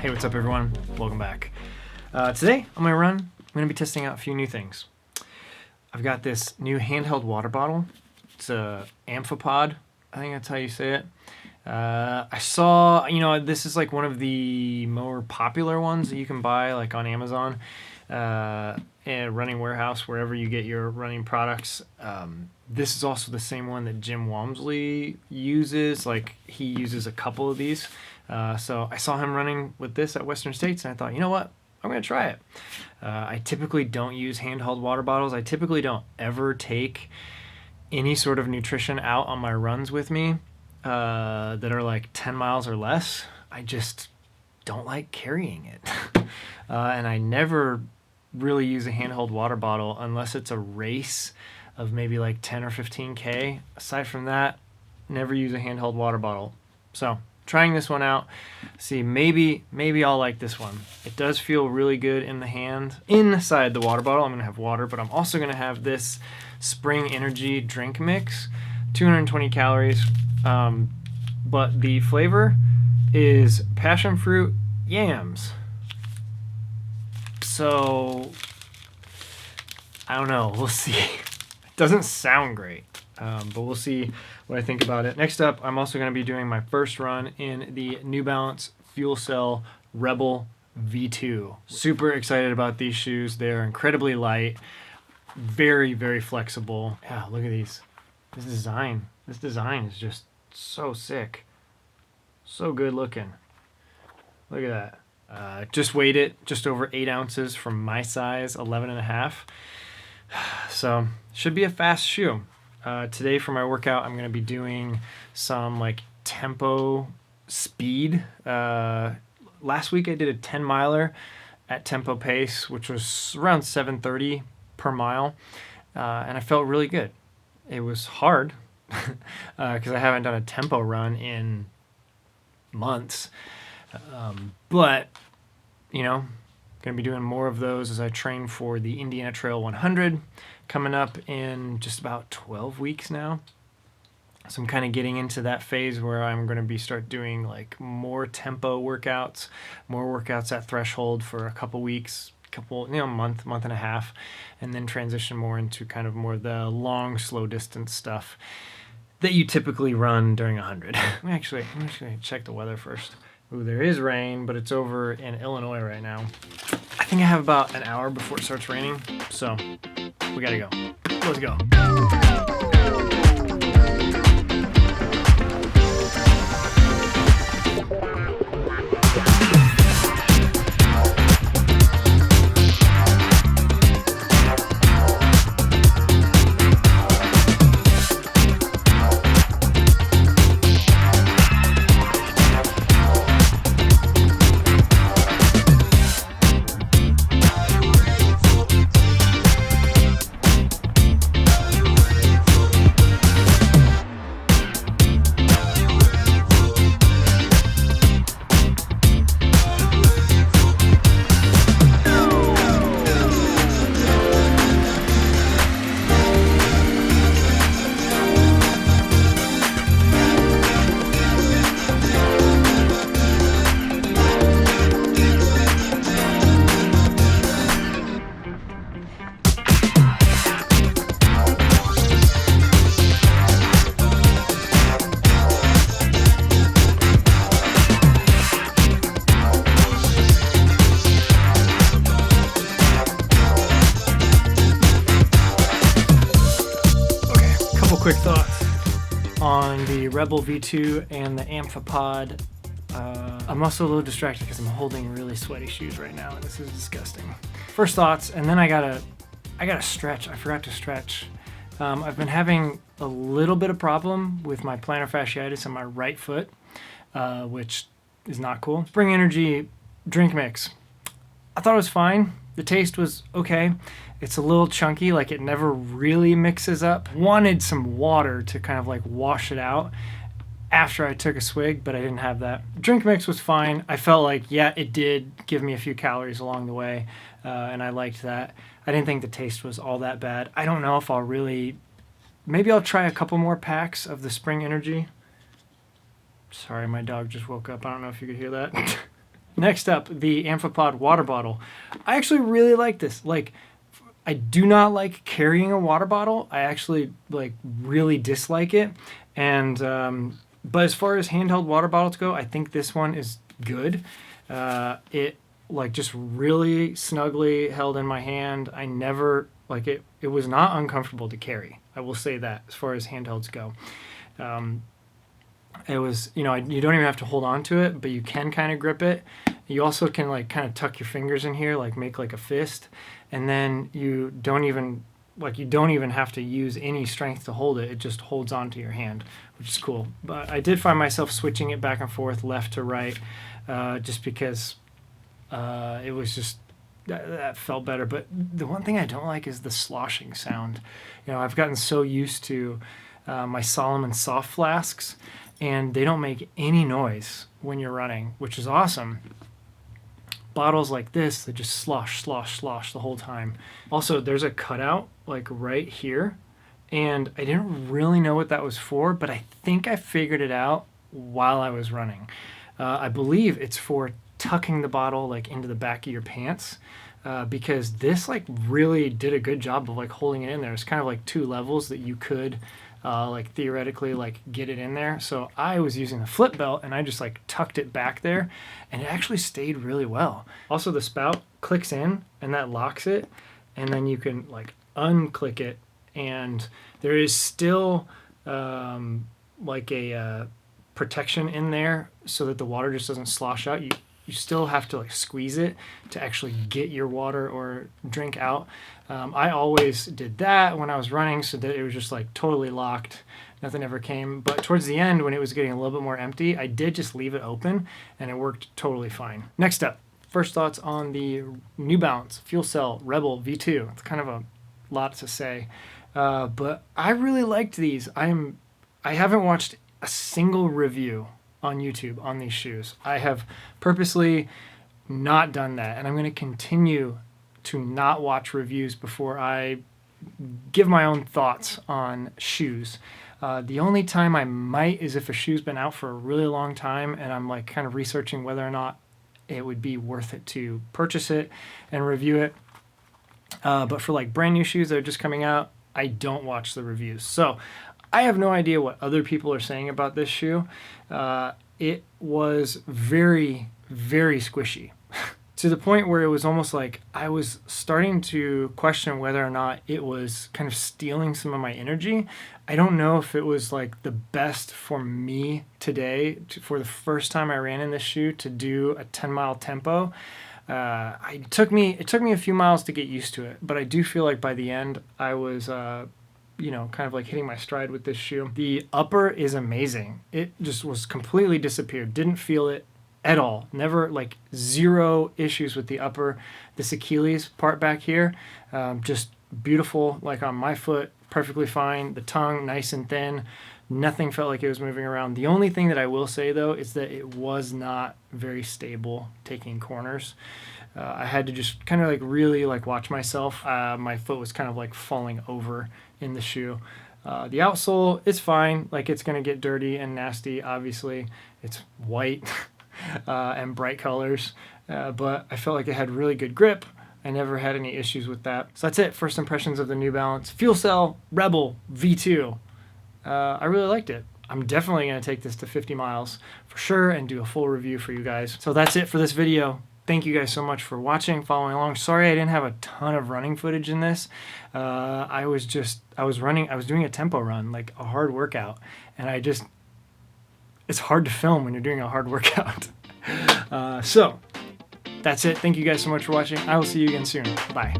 Hey, what's up everyone? Welcome back. Today on my run, I'm going to be testing out a few new things. I've got this new handheld water bottle. It's a Amphipod, I think that's how you say it. I saw, this is like one of the more popular ones that you can buy like on Amazon, and Running Warehouse, wherever you get your running products. This is also the same one that Jim Walmsley uses. Like he uses a couple of these. So I saw him running with this at Western States and I thought, you know what? I'm going to try it. I typically don't use handheld water bottles. I typically don't ever take any sort of nutrition out on my runs with me that are like 10 miles or less. I just don't like carrying it. And I never really use a handheld water bottle unless it's a race of maybe like 10 or 15K. Aside from that, never use a handheld water bottle. So trying this one out, see, maybe I'll like this one. It does feel really good in the hand. Inside the water bottle, I'm gonna have water, but I'm also gonna have this Spring Energy drink mix, 220 calories, but the flavor is passion fruit yams. So, I don't know, we'll see. It doesn't sound great, but we'll see what I think about it. Next up, I'm also going to be doing my first run in the New Balance FuelCell Rebel V2. Super excited about these shoes. They're incredibly light, very, very flexible. Yeah, look at these. This design is just so sick. So good looking. Look at that. Just weighed it, just over 8 ounces from my size, 11.5. So should be a fast shoe. Today for my workout, I'm going to be doing some like tempo speed. Last week I did a 10 miler at tempo pace, which was around 7:30 per mile. And I felt really good. It was hard because I haven't done a tempo run in months. But, going to be doing more of those as I train for the Indiana Trail 100 coming up in just about 12 weeks now. So I'm kind of getting into that phase where I'm going to start doing like more tempo workouts, more workouts at threshold for a couple weeks, month and a half, and then transition more into kind of more the long, slow distance stuff that you typically run during 100. I'm actually going to check the weather first. Ooh, there is rain, but it's over in Illinois right now. I think I have about an hour before it starts raining, so we gotta go. Let's go. Quick thoughts on the Rebel V2 and the Amphipod. I'm also a little distracted because I'm holding really sweaty shoes right now. This is disgusting. First thoughts, and then I gotta stretch. I forgot to stretch. I've been having a little bit of problem with my plantar fasciitis on my right foot, which is not cool. Spring Energy drink mix. I thought it was fine. The taste was okay. It's a little chunky, like it never really mixes up. Wanted some water to kind of like wash it out after I took a swig, but I didn't have that. Drink mix was fine. I felt like, yeah, it did give me a few calories along the way, and I liked that. I didn't think the taste was all that bad. I don't know if I'll really... Maybe I'll try a couple more packs of the Spring Energy. Sorry, my dog just woke up. I don't know if you could hear that. Next up, the Amphipod water bottle. I actually really like this. Like, I do not like carrying a water bottle. I actually like really dislike it. And but as far as handheld water bottles go, I think this one is good. It like just really snugly held in my hand. I never like it. It was not uncomfortable to carry. I will say that as far as handhelds go. It was, you don't even have to hold on to it, but you can kind of grip it. You also can like kind of tuck your fingers in here, like make like a fist, and then you don't even have to use any strength to hold it. It just holds onto your hand, which is cool. But I did find myself switching it back and forth, left to right, just because it was just that felt better. But the one thing I don't like is the sloshing sound. I've gotten so used to my Solomon soft flasks, and they don't make any noise when you're running, which is awesome. Bottles like this, they just slosh, slosh, slosh the whole time. Also, there's a cutout like right here, and I didn't really know what that was for, but I think I figured it out while I was running. I believe it's for tucking the bottle like into the back of your pants, because this like really did a good job of like holding it in there. It's kind of like two levels that you could like theoretically like get it in there. So I was using the flip belt and I just like tucked it back there, and it actually stayed really well. Also, the spout clicks in and that locks it, and then you can like unclick it, and there is still like a protection in there so that the water just doesn't slosh out. You still have to like squeeze it to actually get your water or drink out. I always did that when I was running, so that it was just like totally locked. Nothing ever came. But towards the end, when it was getting a little bit more empty, I did just leave it open, and it worked totally fine. Next up, first thoughts on the New Balance FuelCell Rebel V2. It's kind of a lot to say, but I really liked these. I haven't watched a single review on YouTube on these shoes. I have purposely not done that, and I'm going to continue to not watch reviews before I give my own thoughts on shoes. The only time I might is if a shoe's been out for a really long time and I'm like kind of researching whether or not it would be worth it to purchase it and review it. But for like brand new shoes that are just coming out, I don't watch the reviews. So I have no idea what other people are saying about this shoe. It was very, very squishy to the point where it was almost like I was starting to question whether or not it was kind of stealing some of my energy. I don't know if it was like the best for me today, for the first time I ran in this shoe, to do a 10-mile tempo. It took me a few miles to get used to it, but I do feel like by the end I was kind of like hitting my stride with this shoe. The upper is amazing. It just was completely disappeared. Didn't feel it at all. Never, like, zero issues with the upper. This Achilles part back here, just beautiful, like on my foot, perfectly fine. The tongue, nice and thin. Nothing felt like it was moving around. The only thing that I will say, though, is that it was not very stable taking corners. I had to just kind of like really like watch myself. My foot was kind of like falling over in the shoe. The outsole, it's fine. Like, it's going to get dirty and nasty, obviously. It's white and bright colors. But I felt like it had really good grip. I never had any issues with that. So that's it. First impressions of the New Balance FuelCell Rebel V2. I really liked it. I'm definitely going to take this to 50 miles for sure and do a full review for you guys. So that's it for this video. Thank you guys so much for watching, following along. Sorry I didn't have a ton of running footage in this. I was doing a tempo run, like a hard workout, and it's hard to film when you're doing a hard workout. So that's it. Thank you guys so much for watching. I will see you again soon. Bye.